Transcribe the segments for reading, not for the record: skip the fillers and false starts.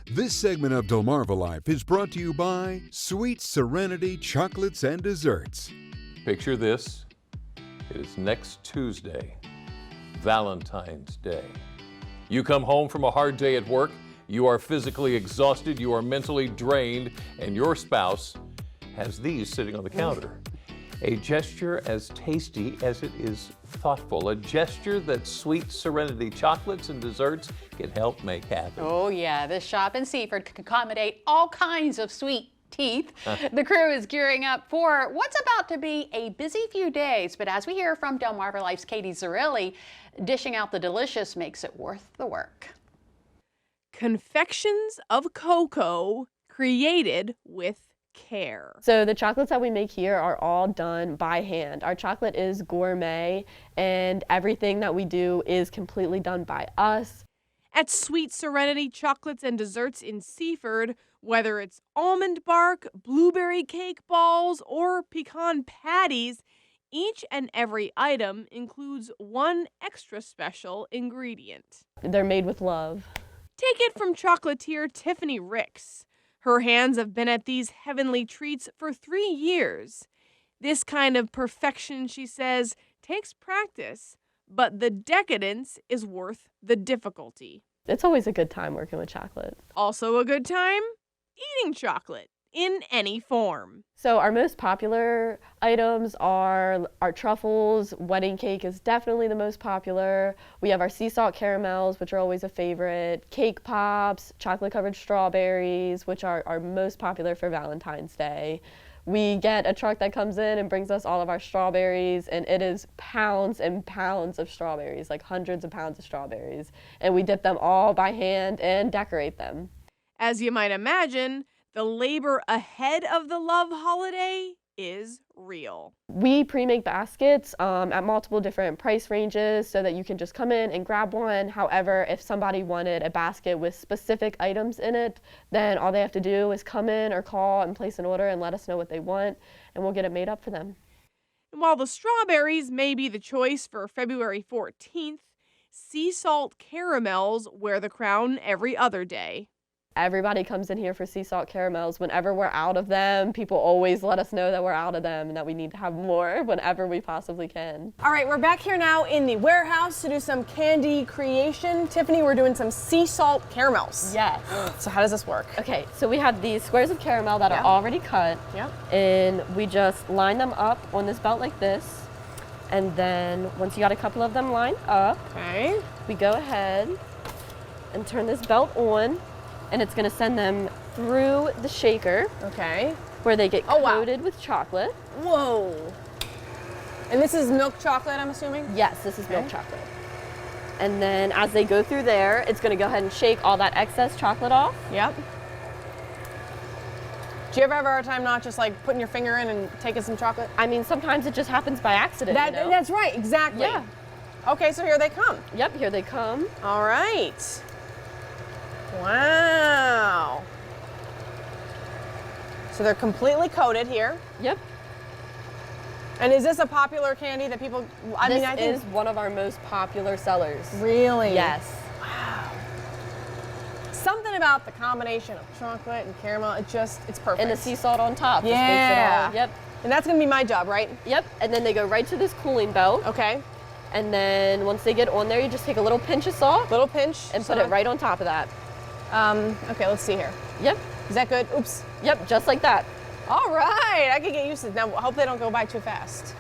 This segment of DelmarvaLife is brought to you by Sweet Serenity Chocolates and Desserts. Picture this. It is next Tuesday, Valentine's Day. You come home from a hard day at work, you are physically exhausted, you are mentally drained, and your spouse has these sitting on the counter. A gesture as tasty as it is thoughtful. A gesture that Sweet Serenity Chocolates and Desserts can help make happen. Oh yeah, this shop in Seaford can accommodate all kinds of sweet teeth. The crew is gearing up for what's about to be a busy few days, but as we hear from DelmarvaLife's Katie Zarilli, dishing out the delicious makes it worth the work. Confections of cocoa created with care. So the chocolates that we make here are all done by hand. Our chocolate is gourmet and everything that we do is completely done by us. At Sweet Serenity Chocolates and Desserts in Seaford, whether it's almond bark, blueberry cake balls, or pecan patties, each and every item includes one extra special ingredient. They're made with love. Take it from chocolatier Tiffany Ricks. Her hands have been at these heavenly treats for 3 years. This kind of perfection, she says, takes practice, but the decadence is worth the difficulty. It's always a good time working with chocolate. Also a good time eating chocolate in any form. So our most popular items are our truffles. Wedding cake is definitely the most popular. We have our sea salt caramels, which are always a favorite. Cake pops, chocolate covered strawberries, which are most popular for Valentine's Day. We get a truck that comes in and brings us all of our strawberries, and it is pounds and pounds of strawberries, like hundreds of pounds of strawberries. And we dip them all by hand and decorate them. As you might imagine, the labor ahead of the love holiday is real. We pre-make baskets at multiple different price ranges so that you can just come in and grab one. However, if somebody wanted a basket with specific items in it, then all they have to do is come in or call and place an order and let us know what they want, and we'll get it made up for them. And while the strawberries may be the choice for February 14th, sea salt caramels wear the crown every other day. Everybody comes in here for sea salt caramels. Whenever we're out of them, people always let us know that we're out of them and that we need to have more whenever we possibly can. All right, we're back here now in the warehouse to do some candy creation. Tiffany, we're doing some sea salt caramels. Yes. So how does this work? Okay, so we have these squares of caramel that are already cut. Yep. And we just line them up on this belt like this. And then once you got a couple of them lined up, Okay. we go ahead and turn this belt on. And it's going to send them through the shaker. Okay. Where they get coated with chocolate. Whoa. And this is milk chocolate, I'm assuming? Yes, this is milk chocolate. And then as they go through there, it's going to go ahead and shake all that excess chocolate off. Yep. Do you ever have a hard time not just like putting your finger in and taking some chocolate? I mean, sometimes it just happens by accident. That's right, exactly. Yeah. Okay, so here they come. Yep, here they come. All right. Wow. So they're completely coated here. Yep. And is this a popular candy that people, I This think is one of our most popular sellers. Really? Yes. Wow. Something about the combination of chocolate and caramel, it's perfect. And the sea salt on top. Yeah. Just makes it all, yep. And that's gonna be my job, right? Yep, and then they go right to this cooling belt. Okay. And then once they get on there, you just take a little pinch of salt. Little pinch. And put it right on top of that. Okay, let's see here. Yep. Is that good? Oops. Yep, just like that. All right, I can get used to it. Now, I hope they don't go by too fast.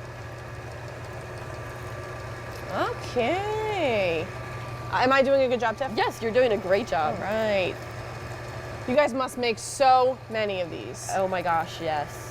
Okay. Am I doing a good job, Tiff? Yes, you're doing a great job. All right. You guys must make so many of these. Oh my gosh, yes.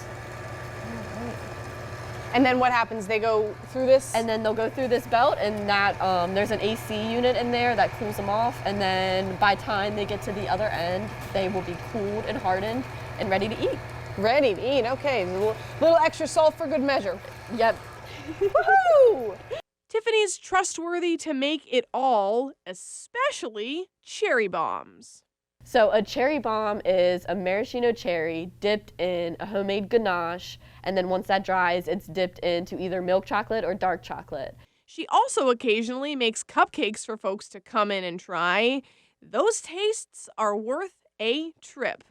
And then what happens? They go through this? And then they'll go through this belt, and that there's an AC unit in there that cools them off. And then by the time they get to the other end, they will be cooled and hardened and ready to eat. Ready to eat, okay. A little extra salt for good measure. Yep. Woo! Tiffany's trustworthy to make it all, especially cherry bombs. So a cherry bomb is a maraschino cherry dipped in a homemade ganache, and then once that dries, it's dipped into either milk chocolate or dark chocolate. She also occasionally makes cupcakes for folks to come in and try. Those tastes are worth a trip.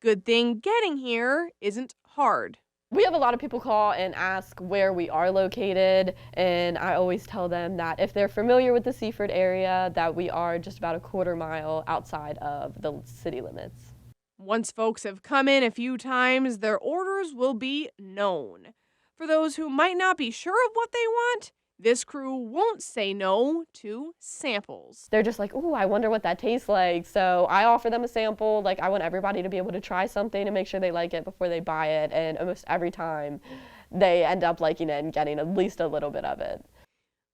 Good thing getting here isn't hard. We have a lot of people call and ask where we are located, and I always tell them that if they're familiar with the Seaford area, that we are just about a quarter mile outside of the city limits. Once folks have come in a few times, their orders will be known. For those who might not be sure of what they want, this crew won't say no to samples. They're just like, ooh, I wonder what that tastes like. So I offer them a sample. Like, I want everybody to be able to try something and make sure they like it before they buy it. And almost every time they end up liking it and getting at least a little bit of it.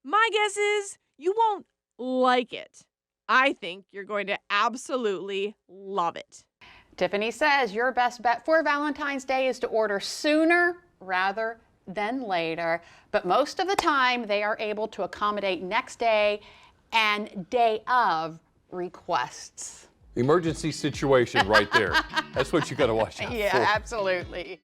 My guess is you won't like it. I think you're going to absolutely love it. Tiffany says your best bet for Valentine's Day is to order sooner rather than later, but most of the time they are able to accommodate next day and day of requests. Emergency situation right there. That's what you got to watch out for. Yeah, absolutely.